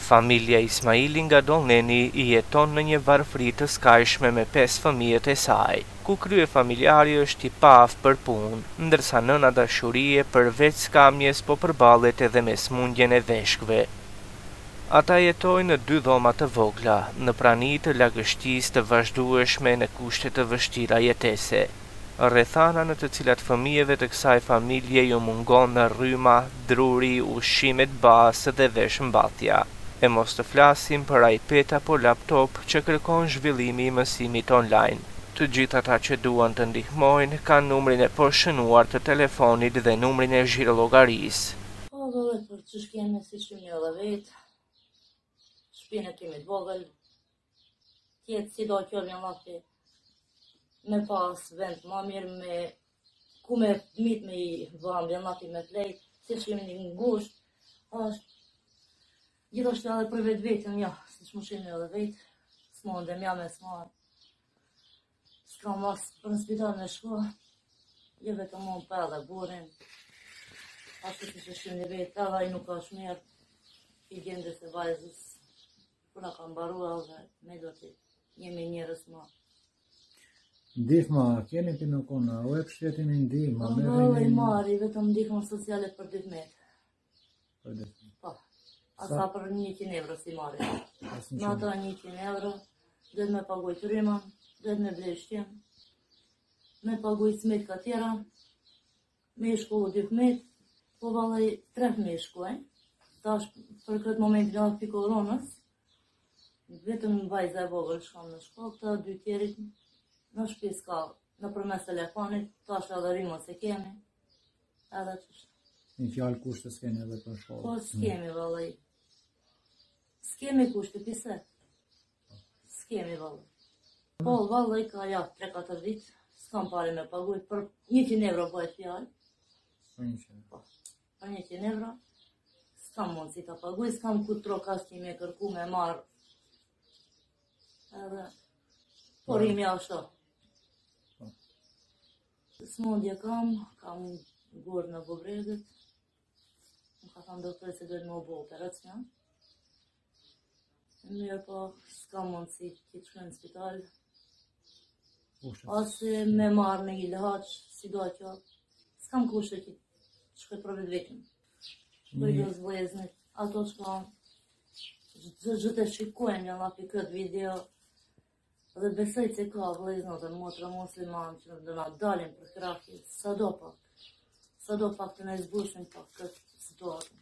Familja Ismaili nga Dollneni I jeton në një varfëri të skajshme me 5 fëmijët e saj, ku kryefamiljari është I paf për punë, ndërsa nëna dashurie përveç skamjes po përballet edhe me smundjen e veshkëve. Ata jetojnë në 2 dhoma të vogla, në prani të lagështisë të vazhdueshme në kushte të vështira jetese. Rrethana në të cilat fëmijëve të kësaj familje ju mungon në rryma, druri, ushqimet bazë dhe veshmbathja. E mos të flasim për iPad apo laptop që kërkon zhvillimi I mësimit online. Të gjithë ata që duan të ndihmojnë kanë numrin e poshënuar të telefonit dhe numrin e zhirollogarisë. Po dhe për që shkeme si që një dhe vetë, shpinë e kemi të vogël, tjetë si do kjo një lafi, me pas vend ma mirë me ku me mit me I vëram një lafi me plejt, si shkemi një ngusht, është gjithashtu edhe për vetë vetën, ja, si që më shkemi edhe vetë, s'mondem ja me s'marë, s'kam mas për në spital me shko, jo vetëm mon për edhe burin, ashtu që shkemi vetë, edhe I nuk është mirë, I gjendës e vajzës, puna kam barua dhe me do të jemi njërës ma. Ndihma, keni për në kona, o e pështetin I ndihma? Vëllë I marri, vetëm ndihma sociale për 2 metë. Për 2 metë? Po, asa për 100 euro si marri. Në ata 100 euro, duhet me paguaj të rriman, duhet me blej shtjem, me paguaj smet ka tjera, me I shkollu 2 metë, po vallaj 3 me I shkoj, tash për këtë moment në afi koronës, vetëm vajza e vogël shkon në shkollë, këta 2 tjerit në shtëpi ka në përmes telefonit, tash edhe rrimën se kemi, edhe qështë. Një fjalë kushte s'kemi edhe për shkollë. Po s'kemi vallaj. S'kemi kushte, pise? S'kemi vallaj. Po vallaj ka ja 3-4 vit, s'kam pare me paguj, për 100 euro bëhet fjalë. Për 100 euro? Po, për 100 euro, s'kam mund si ta paguj, s'kam ku trokas që me kërku me marë. Edhe, po rrimi ashtu. Smundje kam gurë në bubregët, më ka thënë doktor se duhet më bo operacion. Mirë po, s'kam mundësi që të shkoj në spital, ose me marrë në ilhaç, si do kjo, s'kam kushte që të shkoj për vetë vetëm. Shkoj do zbleznit, ato që gjithë e shikojnë një lapi këtë video, dhe besoj që ka vleznë dhe motra musliman që do na dalin për krahje, sa do pak të ne zbushën pak këtë situatë.